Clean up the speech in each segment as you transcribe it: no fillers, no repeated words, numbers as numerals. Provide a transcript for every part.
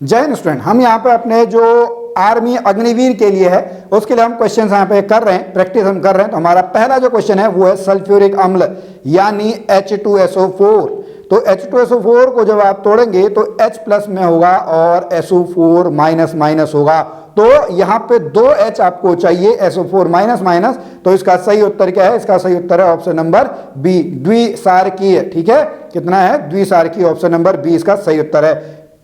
जय हिंद स्टूडेंट, हम यहाँ पे अपने जो आर्मी अग्निवीर के लिए है उसके लिए हम क्वेश्चन यहाँ पे कर रहे हैं, प्रैक्टिस हम कर रहे हैं। तो हमारा पहला जो क्वेश्चन है वो है सल्फ्यूरिक अम्ल यानी H2SO4। तो H2SO4 को जब आप तोड़ेंगे तो H प्लस में होगा और SO4 माइनस माइनस होगा। तो यहाँ पे 2H आपको चाहिए, SO4 माइनस माइनस। तो इसका सही उत्तर क्या है? इसका सही उत्तर है ऑप्शन नंबर बी, द्विसारकीय। ठीक है, कितना है? द्विसारकीय। ऑप्शन नंबर बी इसका सही उत्तर है।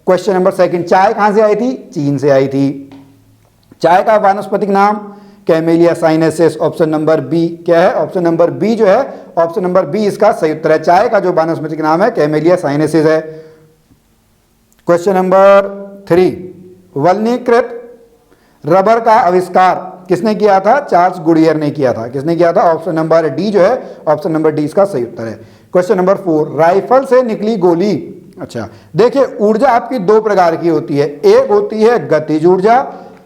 क्वेश्चन नंबर सेकंड, चाय कहां से आई थी? चीन से आई थी। चाय का वानस्पतिक नाम camellia sinensis. Option number B क्या है? ऑप्शन नंबर बी जो है, ऑप्शन नंबर बी इसका सही उत्तर है। चाय का जो वानस्पतिक नाम है कैमेलिया साइनेंसिस है। क्वेश्चन नंबर 3, वल्नीकृत रबर का आविष्कार किसने किया था? चार्ल्स गुडियर ने किया था। किसने किया था? ऑप्शन नंबर डी जो है, ऑप्शन नंबर डी इसका सही उत्तर है। क्वेश्चन नंबर 4, राइफल से निकली गोली। अच्छा, देखिए ऊर्जा आपकी दो प्रकार की होती है, एक होती है गतिज ऊर्जा,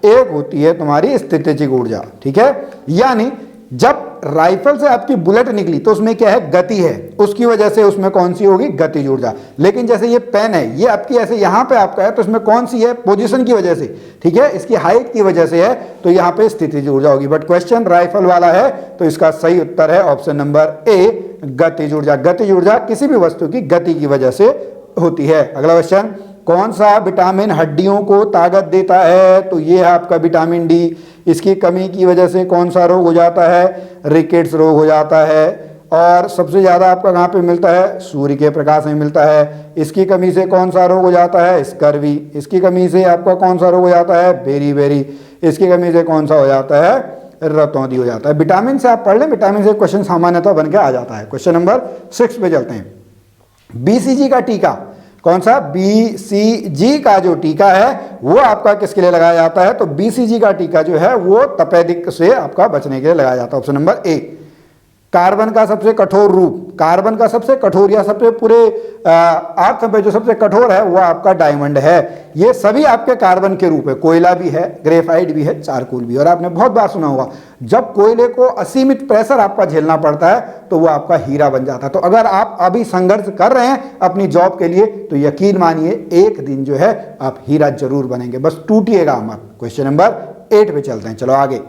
एक होती है तुम्हारी स्थितिज ऊर्जा। ठीक है, यानी जब राइफल से आपकी बुलेट निकली तो उसमें क्या है? गति है, उसकी वजह से उसमें कौन सी होगी? गतिज ऊर्जा। लेकिन जैसे ये पेन है, ये आपकी ऐसे यहां पे आपका है तो इसमें कौन सी है? पोजीशन की वजह से। ठीक है, इसकी हाइट की वजह से है, तो यहां पे स्थितिज ऊर्जा होगी। बट क्वेश्चन राइफल वाला है तो इसका सही उत्तर है ऑप्शन नंबर ए, गतिज ऊर्जा। गतिज ऊर्जा किसी भी वस्तु की गति की वजह से होती है। अगला क्वेश्चन, कौन सा विटामिन हड्डियों को ताकत देता है? तो ये है आपका विटामिन डी। इसकी कमी की वजह से कौन सा रोग हो जाता है? रिकेट्स रोग हो जाता है। और सबसे ज़्यादा आपका कहाँ पे मिलता है? सूर्य के प्रकाश में मिलता है। इसकी कमी से कौन सा रोग हो जाता है? स्कर्वी। इसकी कमी से आपका कौन सा रोग हो जाता है? बेरी। इसकी कमी से कौन सा हो जाता है? रतौंधी हो जाता है। विटामिन से आप पढ़ लें, विटामिन से क्वेश्चन सामान्यतः बन के आ जाता है। क्वेश्चन नंबर 6 पे चलते हैं। BCG का टीका कौन सा? BCG का जो टीका है वो आपका किसके लिए लगाया जाता है? तो BCG का टीका जो है वो तपेदिक से आपका बचने के लिए लगाया जाता है। Option number A. कार्बन का सबसे कठोर रूप, कार्बन का सबसे कठोर या सबसे पूरे अर्थ में जो सबसे कठोर है वो आपका डायमंड है। ये सभी आपके कार्बन के रूप है। कोयला भी है, ग्रेफाइट भी है, चारकोल भी। और आपने बहुत बार सुना होगा, जब कोयले को असीमित प्रेशर आपका झेलना पड़ता है तो वो आपका हीरा बन जाता है। तो अगर आप अभी संघर्ष कर रहे हैं अपनी जॉब के लिए तो यकीन मानिए एक दिन जो है आप हीरा जरूर बनेंगे, बस टूटिएगा मत। क्वेश्चन नंबर 8 पे चलते हैं, चलो आगे।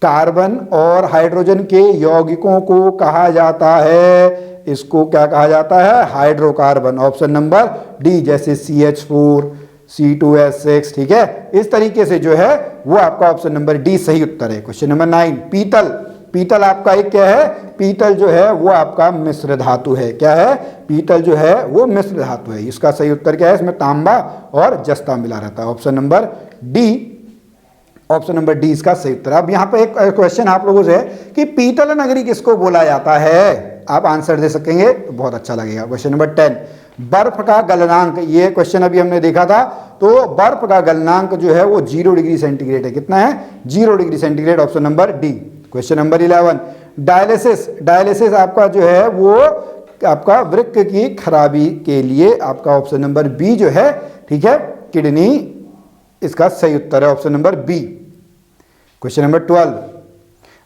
कार्बन और हाइड्रोजन के यौगिकों को कहा जाता है? इसको क्या कहा जाता है? हाइड्रोकार्बन। ऑप्शन नंबर डी, जैसे CH4, C2H6। ठीक है, इस तरीके से जो है वो आपका ऑप्शन नंबर डी सही उत्तर है। क्वेश्चन नंबर 9, पीतल। पीतल आपका एक क्या है? पीतल जो है वो आपका मिश्र धातु है। क्या है? पीतल जो है वो मिश्र धातु है। इसका सही उत्तर क्या है? इसमें तांबा और जस्ता मिला रहता है। Option number D, option number D इसका सही उत्तर। अब यहाँ पे एक क्वेश्चन आप लोगों से है कि पीतल नगरी किसको बोला जाता है? आप आंसर दे सकेंगे तो बहुत अच्छा लगेगा। क्वेश्चन नंबर 10, बर्फ का गलनांक। ये क्वेश्चन अभी हमने देखा था। तो बर्फ का गलनांक जो है वो 0 डिग्री सेंटीग्रेड है। कितना है? 0 degree centigrade. Option number D. Question number 11, dialysis. Dialysis आपका जो है वो आपका वृक्क की खराबी के लिए आपका ऑप्शन नंबर बी जो है, ठीक है, किडनी इसका सही उत्तर है। Option number B. Question number 12,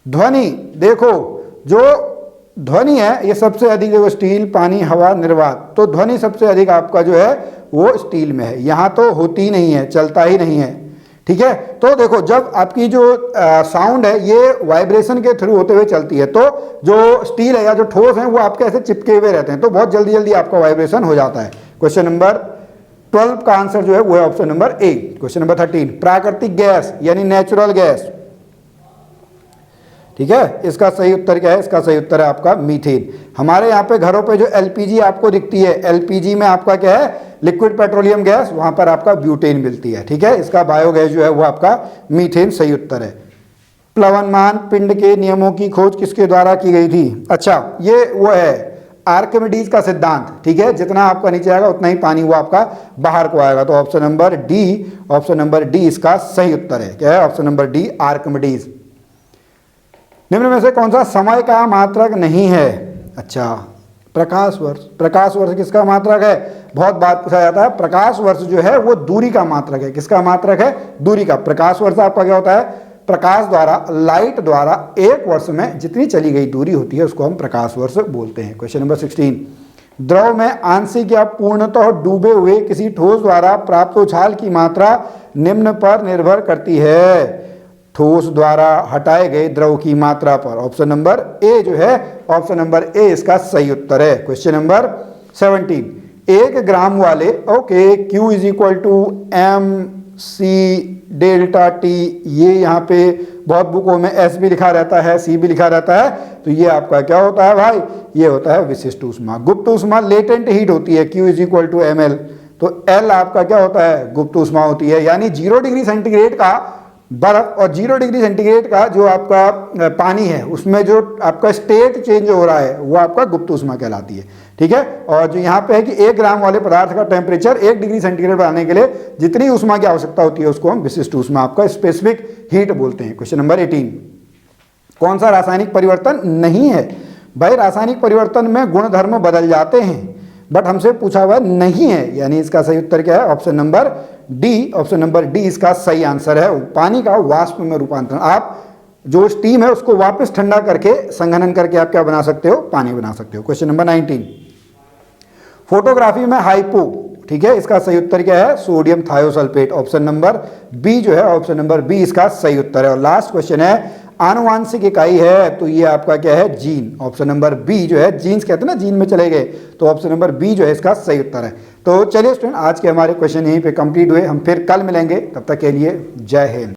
ध्वनि। देखो जो ध्वनि है ये सबसे अधिक, देखो स्टील, पानी, हवा, निर्वात। तो ध्वनि सबसे अधिक आपका जो है वो स्टील में है। यहाँ तो होती ही नहीं है, चलता ही नहीं है। ठीक है, तो देखो जब आपकी जो साउंड है ये वाइब्रेशन के थ्रू होते हुए चलती है, तो जो स्टील है या जो ठोस है वो आपके ऐसे चिपके हुए रहते हैं, तो बहुत जल्दी जल्दी आपका वाइब्रेशन हो जाता है। क्वेश्चन नंबर 12 का आंसर जो है वो है option number A. Question number 13, प्राकृतिक गैस यानी नेचुरल गैस। ठीक है, इसका सही उत्तर क्या है? इसका सही उत्तर है आपका मीथेन। हमारे यहाँ पे घरों पे जो LPG आपको दिखती है, LPG में आपका क्या है? लिक्विड पेट्रोलियम गैस, वहां पर आपका ब्यूटेन मिलती है। ठीक है, इसका बायोगैस जो है वो आपका मीथेन सही उत्तर है। प्लवनमान पिंड के नियमों की खोज किसके द्वारा की गई थी? अच्छा, ये वो है आर्किमिडीज का सिद्धांत। ठीक है, जितना आपका नीचे आएगा उतना ही पानी वो आपका बाहर को आएगा। तो option number D, option number D इसका सही उत्तर है। क्या है? Option number D, Archimedes. निम्न में से कौन सा समय का मात्रक नहीं है? अच्छा, प्रकाश वर्ष। प्रकाश वर्ष किसका मात्रक है? बहुत बात पूछा जाता है। प्रकाश वर्ष जो है वो दूरी का मात्रक है। किसका मात्रक है? दूरी का। प्रकाश वर्ष आपका क्या होता है? प्रकाश द्वारा, लाइट द्वारा एक वर्ष में जितनी चली गई दूरी होती है उसको हम प्रकाश वर्ष बोलते हैं। क्वेश्चन नंबर 16, द्रव में आंशिक या पूर्णतः डूबे हुए किसी ठोस द्वारा प्राप्त उछाल की मात्रा निम्न पर निर्भर करती है। ठोस द्वारा हटाए गए द्रव की मात्रा पर। ऑप्शन नंबर ए जो है, ऑप्शन नंबर ए इसका सही उत्तर है। क्वेश्चन नंबर 17, 1 ग्राम वाले, okay, Q is equal to M C delta T, ये यहाँ पे बहुत बुकों में एस भी लिखा रहता है, सी भी लिखा रहता है, तो ये आपका क्या होता है भाई, ये होता है विशिष्ट ऊष्मा। गुप्त ऊष्मा लेटेंट हीट होती है, Q is equal to M L, तो एल आपका क्या होता है, गुप्त ऊष्मा होती है। यानी 0 डिग्री सेंटीग्रेड का बर्फ और 0 डिग्री सेंटीग्रेड का जो आपका पानी है, उसमें जो आपका स्टेट चेंज हो रहा है वो आपका गुप्त ऊष्मा कहलाती है। ठीक है, और जो यहाँ पे है कि 1 ग्राम वाले पदार्थ का टेम्परेचर 1 डिग्री सेंटीग्रेड बनाने के लिए जितनी ऊष्मा की आवश्यकता होती है उसको हम विशिष्ट ऊष्मा, आपका स्पेसिफिक हीट बोलते हैं। क्वेश्चन नंबर 18, कौन सा रासायनिक परिवर्तन नहीं है? भाई रासायनिक परिवर्तन में गुणधर्म बदल जाते हैं, बट हमसे पूछा हुआ नहीं है, यानी इसका सही उत्तर क्या है? Option number D, option number D इसका सही आंसर है। पानी का वाष्प में रूपांतरण, आप जो स्टीम है उसको वापस ठंडा करके संघनन करके आप क्या बना सकते हो? पानी बना सकते हो। क्वेश्चन नंबर 19, फोटोग्राफी में हाइपो, ठीक है, इसका सही उत्तर क्या है? Sodium thiosulphate. Option number B जो है, ऑप्शन नंबर बी इसका सही उत्तर है। और लास्ट क्वेश्चन है, आनुवांशिक इकाई है, तो ये आपका क्या है? जीन। ऑप्शन नंबर बी जो है, जीन्स कहते हैं ना, जीन में चले गए, तो ऑप्शन नंबर बी जो है इसका सही उत्तर है। तो चलिए स्टूडेंट, आज के हमारे क्वेश्चन यहीं पे कंप्लीट हुए, हम फिर कल मिलेंगे, तब तक के लिए जय हिंद।